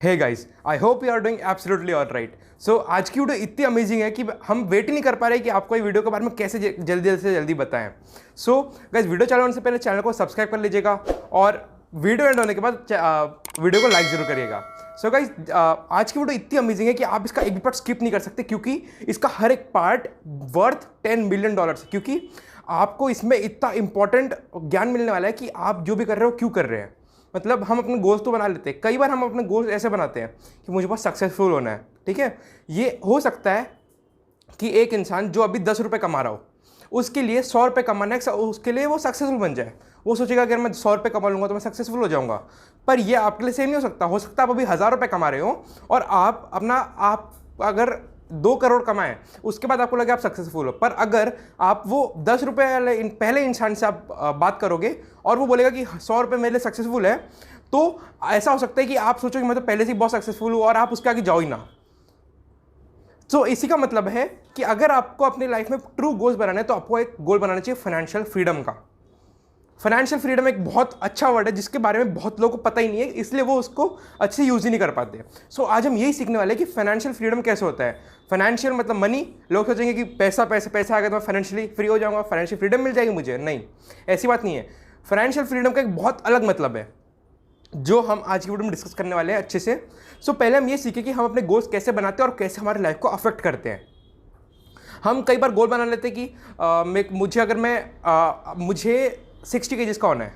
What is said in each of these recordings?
Hey guys, I hope you are doing absolutely alright. So आज की video इतनी amazing है कि हम वेट ही नहीं कर पा रहे कि आपको ये वीडियो के बारे में कैसे जल्दी से जल्दी बताएं। सो गाइस, वीडियो चालू होने से पहले चैनल को सब्सक्राइब कर लीजिएगा और वीडियो एंड होने के बाद वीडियो को लाइक जरूर करिएगा। सो गाइस, आज की वीडियो इतनी अमेजिंग है कि आप इसका एक भी पार्ट स्किप नहीं कर सकते, क्योंकि इसका हर एक पार्ट वर्थ $10 मिलियन है। क्योंकि आपको इसमें इतना इंपॉर्टेंट ज्ञान मिलने वाला है कि आप जो भी कर रहे हो क्यों कर रहे हैं। मतलब हम अपने गोल्स तो बना लेते हैं, कई बार हम अपने गोल्स ऐसे बनाते हैं कि मुझे बहुत सक्सेसफुल होना है। ठीक है, ये हो सकता है कि एक इंसान जो अभी 10 रुपये कमा रहा हो, उसके लिए 100 रुपये कमाना है, उसके लिए वो सक्सेसफुल बन जाए। वो सोचेगा अगर मैं 100 रुपये कमा लूँगा तो मैं सक्सेसफुल हो जाऊँगा। पर ये आपके लिए सेम नहीं हो सकता। हो सकता है आप अभी 1000 रुपये कमा रहे हो और आप अगर 2 करोड़ कमाएं, उसके बाद आपको लगे आप सक्सेसफुल हो। पर अगर आप वो 10 रुपये वाले पहले इंसान से आप बात करोगे और वो बोलेगा कि 100 रुपये मेरे लिए सक्सेसफुल है, तो ऐसा हो सकता है कि आप सोचोगे मैं तो पहले से ही बहुत सक्सेसफुल हूँ और आप उसके आगे जाओ ही ना। तो इसी का मतलब है कि अगर आपको अपनी लाइफ में ट्रू गोल्स बनाने हैं तो आपको एक गोल बनाना चाहिए फाइनेंशियल फ्रीडम का। फाइनेंशियल फ्रीडम एक बहुत अच्छा वर्ड है जिसके बारे में बहुत लोगों को पता ही नहीं है, इसलिए वो उसको अच्छे से यूज ही नहीं कर पाते। सो आज हम यही सीखने वाले हैं कि फाइनेंशियल फ्रीडम कैसे होता है। फाइनेंशियल मतलब मनी। लोग सोचेंगे कि पैसा आ गया तो मैं फाइनेंशियली फ्री हो जाऊंगा, फाइनेंशियल फ्रीडम मिल जाएगी मुझे। नहीं, ऐसी बात नहीं है। फाइनेंशियल फ्रीडम का एक बहुत अलग मतलब है जो हम आज की वीडियो में डिस्कस करने वाले हैं अच्छे से। सो पहले हम ये सीखें कि हम अपने गोल्स कैसे बनाते हैं और कैसे हमारे लाइफ को अफेक्ट करते हैं। हम कई बार गोल बना लेते हैं कि मुझे 60 केजीज का होना है।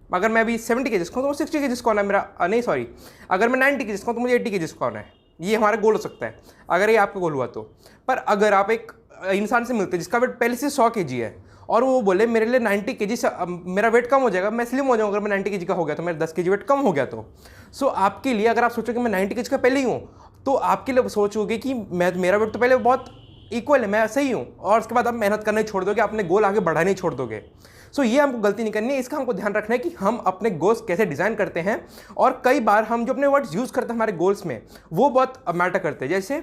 अगर मैं अभी 70 केजीज का हूँ तो 60 केजीज का होना है मेरा। नहीं सॉरी, अगर मैं 90 केजीज का हूँ तो मुझे 80 केजीज का होना है। ये हमारा गोल हो सकता है अगर ये आपका गोल हुआ तो। पर अगर आप एक इंसान से मिलते हैं जिसका वेट पहले से 100 केजी है और वो बोले मेरे लिए 90 केजी से मेरा वेट कम हो जाएगा, मैं स्लिम हो जाऊँगा अगर मैं 90 केजी का हो गया तो मेरा 10 केजी वेट कम हो गया तो। सो आपके लिए अगर आप सोचोगे मैं 90 केजी का पहले ही हूँ तो आपके लिए सोचोगे कि मेरा वेट तो पहले बहुत इक्वल है, मैं सही हूँ, और उसके बाद आप मेहनत करना ही छोड़ दोगे, अपने गोल आगे बढ़ाने ही छोड़ दोगे। सो ये हमको गलती नहीं करनी है। इसका हमको ध्यान रखना है कि हम अपने गोल्स कैसे डिज़ाइन करते हैं। और कई बार हम जो अपने वर्ड्स यूज़ करते हैं हमारे गोल्स में वो बहुत मैटर करते हैं। जैसे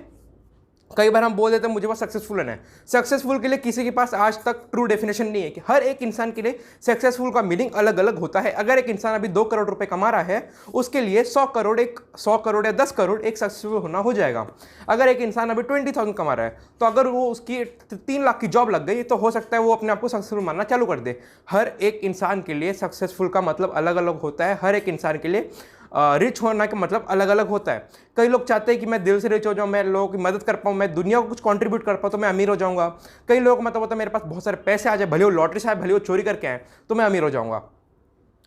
कई बार हम बोल देते हैं मुझे बहुत सक्सेसफुल होना है। सक्सेसफुल के लिए किसी के पास आज तक ट्रू डेफिनेशन नहीं है कि हर एक इंसान के लिए सक्सेसफुल का मीनिंग अलग अलग होता है। अगर एक इंसान अभी 2 करोड़ रुपए कमा रहा है, उसके लिए 100 करोड़ या 10 करोड़ एक सक्सेसफुल होना हो जाएगा। अगर एक इंसान अभी 20,000 कमा रहा है तो अगर वो उसकी 3 लाख की जॉब लग गई तो हो सकता है वो अपने आप को सक्सेसफुल मानना चालू कर दे। हर एक इंसान के लिए सक्सेसफुल का मतलब अलग अलग होता है। हर एक इंसान के लिए रिच होना का मतलब अलग अलग होता है। कई लोग चाहते हैं कि मैं दिल से रिच हो जाऊं, मैं लोगों की मदद कर पाऊं, मैं दुनिया को कुछ कंट्रीब्यूट कर पाऊं तो मैं अमीर हो जाऊंगा। कई लोगों का मतलब होता है मेरे पास बहुत सारे पैसे आ जाए, भले वो लॉटरी से आए, भले वो चोरी करके आए, तो मैं अमीर हो जाऊंगा।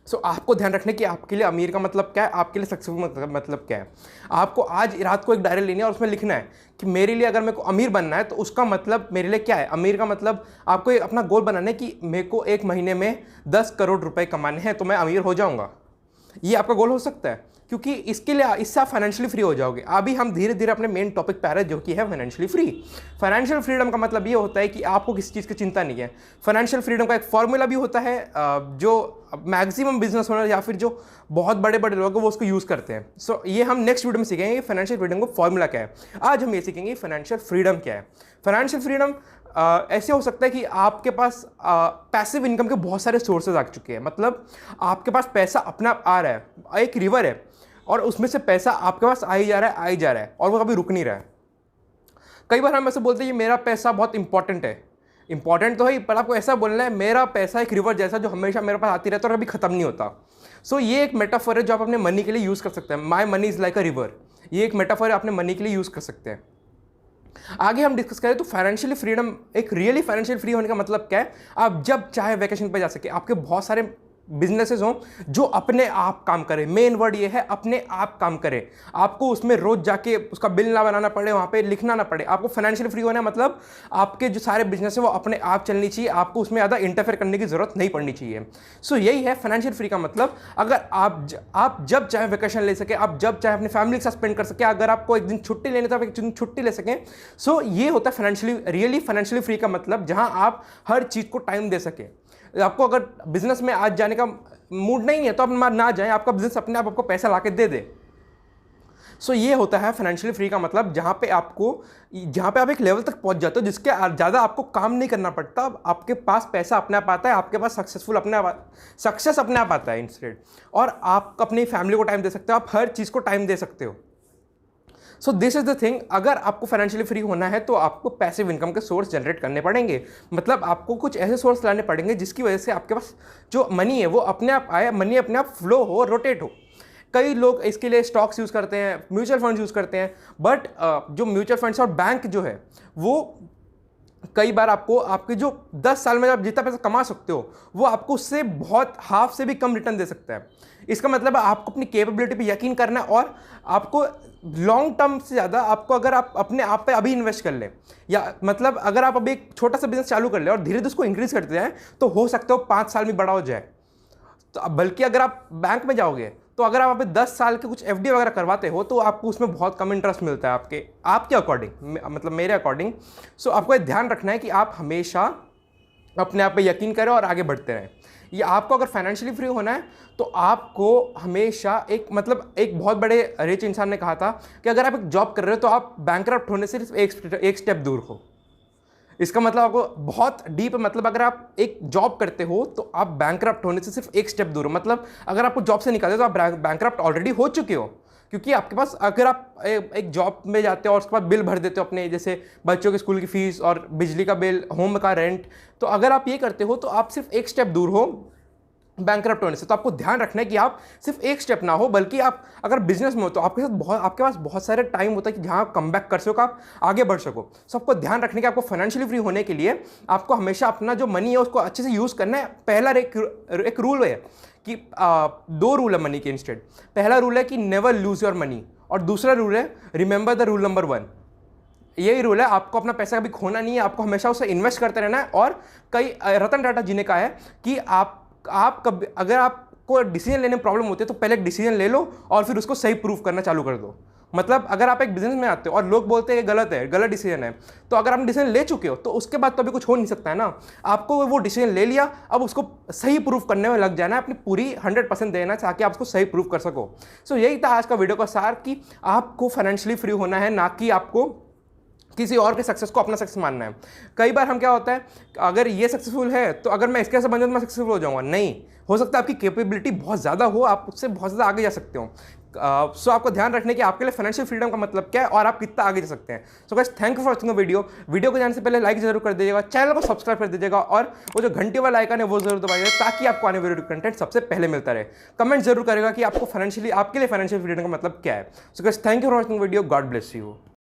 सो आपको ध्यान रखने कि आपके लिए अमीर का मतलब क्या है, आपके लिए सक्सेसफुल मतलब क्या है। आपको आज रात को एक डायरी लेनी है और उसमें लिखना है कि मेरे लिए अगर मेरे को अमीर बनना है तो उसका मतलब मेरे लिए क्या है। अमीर का मतलब आपको अपना गोल बनाना है कि मेरे को एक महीने में 10 करोड़ रुपए कमाने हैं तो मैं अमीर हो जाऊंगा। ये आपका गोल हो सकता है, क्योंकि इससे आप फाइनेंशियली फ्री हो जाओगे। अभी हम धीरे धीरे अपने मेन टॉपिक पे आ रहे हैं जो कि है फाइनेंशियली फ्री। फाइनेंशियल फ्रीडम का मतलब ये होता है कि आपको किसी चीज़ की चिंता नहीं है। फाइनेंशियल फ्रीडम का एक फॉर्मूला भी होता है जो मैक्सिमम बिजनेस ओनर या फिर जो बहुत बड़े बड़े लोग हैं वो उसको यूज़ करते हैं। सो ये हम नेक्स्ट वीडियो में सीखेंगे फाइनेंशियल फ्रीडम का फॉर्मूला क्या है। आज हम ये सीखेंगे फाइनेंशियल फ्रीडम क्या है। फाइनेंशियल फ्रीडम ऐसे हो सकता है कि आपके पास पैसिव इनकम के बहुत सारे सोर्सेज आ चुके हैं। मतलब आपके पास पैसा अपना आ रहा है, एक रिवर है और उसमें से पैसा आपके पास आ ही जा रहा है और वो कभी रुक नहीं रहा है। कई बार हम ऐसे बोलते हैं कि मेरा पैसा बहुत इंपॉर्टेंट है। इंपॉर्टेंट तो है ही, पर आपको ऐसा बोलना है मेरा पैसा एक रिवर जैसा जो हमेशा मेरे पास आती रहता है और कभी खत्म नहीं होता। सो ये एक मेटाफर है जो आप अपने मनी के लिए यूज़ कर सकते हैं। My money is like a river, ये एक मेटाफर है, अपने मनी के लिए यूज़ कर सकते हैं। आगे हम डिस्कस करें तो फाइनेंशियली फ्रीडम, एक रियली फाइनेंशियल फ्री होने का मतलब क्या है। आप जब चाहे वैकेशन पे जा सके, आपके बहुत सारे बिजनेसेस हों जो अपने आप काम करें। मेन वर्ड ये है अपने आप काम करें। आपको उसमें रोज जाके उसका बिल ना बनाना पड़े, वहाँ पे लिखना ना पड़े। आपको फाइनेंशियल फ्री होना मतलब आपके जो सारे बिजनेस है वो अपने आप चलनी चाहिए, आपको उसमें ज़्यादा इंटरफेयर करने की जरूरत नहीं पड़नी चाहिए। सो यही है फाइनेंशियल फ्री का मतलब। अगर आप जब चाहे वैकेशन ले सके, आप जब चाहे अपनी फैमिली के साथ स्पेंड कर सके, अगर आपको एक दिन छुट्टी लेने तो आप एक दिन छुट्टी ले सकें। सो ये होता है रियली फाइनेंशियली फ्री का मतलब, जहाँ आप हर चीज़ को टाइम दे सके। आपको अगर बिजनेस में आज जाने का मूड नहीं है तो आप ना जाएं, आपका बिजनेस अपने आप आपको पैसा ला के दे दे। सो ये होता है फाइनेंशियली फ्री का मतलब, जहाँ पे आप एक लेवल तक पहुँच जाते हो जिसके ज़्यादा आपको काम नहीं करना पड़ता, आपके पास पैसा अपने आप आता है, आपके पास सक्सेस अपने आप आता है इंस्टेड, और आप अपनी फैमिली को टाइम दे सकते हो, आप हर चीज़ को टाइम दे सकते हो। So this is the thing, अगर आपको फाइनेंशियली फ्री होना है तो आपको पैसिव इनकम के सोर्स जनरेट करने पड़ेंगे। मतलब आपको कुछ ऐसे सोर्स लाने पड़ेंगे जिसकी वजह से आपके पास जो मनी है वो अपने आप आए, मनी अपने आप फ्लो हो, रोटेट हो। कई लोग इसके लिए स्टॉक्स यूज़ करते हैं, म्यूचुअल फंड्स यूज़ करते हैं, बट जो म्यूचुअल फंड्स और बैंक जो है वो कई बार आपको आपके जो 10 साल में आप जितना पैसा कमा सकते हो वो आपको उससे बहुत हाफ से भी कम रिटर्न दे सकता है। इसका मतलब है आपको अपनी कैपेबिलिटी पे यकीन करना है, और आपको लॉन्ग टर्म से ज़्यादा आपको, अगर आप अपने आप पे अभी इन्वेस्ट कर लें, या मतलब अगर आप अभी एक छोटा सा बिजनेस चालू कर लें और धीरे धीरे उसको इंक्रीज करते जाएं, तो हो सकता है 5 साल में बड़ा हो जाए। तो बल्कि अगर आप बैंक में जाओगे तो अगर आप 10 साल के कुछ एफडी वगैरह करवाते हो तो आपको उसमें बहुत कम इंटरेस्ट मिलता है आपके अकॉर्डिंग, मतलब मेरे अकॉर्डिंग। सो आपको ये ध्यान रखना है कि आप हमेशा अपने आप पे यकीन करें और आगे बढ़ते रहें। ये आपको अगर फाइनेंशियली फ्री होना है तो आपको हमेशा एक बहुत बड़े रिच इंसान ने कहा था कि अगर आप एक जॉब कर रहे हो तो आप बैंकरप्ट होने से सिर्फ एक स्टेप दूर हो। इसका मतलब आपको बहुत डीप, मतलब अगर आप एक जॉब करते हो तो आप बैंकरप्ट होने से सिर्फ एक स्टेप दूर हो। मतलब अगर आपको जॉब से निकाले तो आप बैंकरप्ट ऑलरेडी हो चुके हो, क्योंकि आपके पास, अगर आप एक जॉब में जाते हो और उसके बाद बिल भर देते हो अपने, जैसे बच्चों के स्कूल की फीस और बिजली का बिल, होम का रेंट, तो अगर आप ये करते हो तो आप सिर्फ एक स्टेप दूर हो बैंकरप्ट होने से। तो आपको ध्यान रखना है कि आप सिर्फ एक स्टेप ना हो, बल्कि आप अगर बिजनेस में हो तो आपके पास बहुत सारे टाइम होता है कि जहाँ आप कम बैक कर सको, आप आगे बढ़ सको। सो आपको ध्यान रखने के, आपको फाइनेंशियली फ्री होने के लिए आपको हमेशा अपना जो मनी है उसको अच्छे से यूज़ करना है। पहला एक रूल है कि 2 रूल है मनी के इंस्टेड। पहला रूल है कि नेवर लूज योर मनी, और दूसरा रूल है रिमेंबर द रूल नंबर 1। यही रूल है, आपको अपना पैसा कभी खोना नहीं है, आपको हमेशा उसे इन्वेस्ट करते रहना है। और रतन टाटा जी ने कहा है कि आप कभी, अगर आपको डिसीजन लेने में प्रॉब्लम होती है तो पहले एक डिसीजन ले लो और फिर उसको सही प्रूफ करना चालू कर दो। मतलब अगर आप एक बिजनेस में आते हो और लोग बोलते हैं गलत है, गलत डिसीजन है, तो अगर आपने डिसीजन ले चुके हो तो उसके बाद तो अभी कुछ हो नहीं सकता है ना। आपको वो डिसीजन ले लिया, अब उसको सही प्रूफ करने में लग जाना है, अपनी पूरी 100% देना ताकि आप उसको सही प्रूफ कर सको। सो यही था आज का वीडियो का सार, कि आपको फाइनेंशियली फ्री होना है, ना कि आपको किसी और के सक्सेस को अपना सक्सेस मानना है। कई बार हम क्या होता है, अगर ये सक्सेसफुल है तो अगर मैं इसके जैसा बन जाऊँ तो मैं सक्सेसफुल हो जाऊँगा। नहीं, हो सकता है आपकी कैपेबिलिटी बहुत ज़्यादा हो, आप उससे बहुत ज़्यादा आगे जा सकते हो। सो आपको ध्यान रखने कि आपके लिए फाइनेंशियल फ्रीडम का मतलब क्या है और आप कितना आगे जा सकते हैं। So guys, thank you for watching the video को जाने से पहले लाइक जरूर कर दीजिएगा, चैनल को सब्सक्राइब कर दीजिएगा, और वो जो घंटे वाला आइकन है वो जरूर दबाइएगा ताकि आपको आने वाले कंटेंट सबसे पहले मिलता रहे। कमेंट जरूर करेगा कि आपके लिए फाइनेंशियल फ्रीडम का मतलब क्या है। So guys, thank you for watching video, God bless you.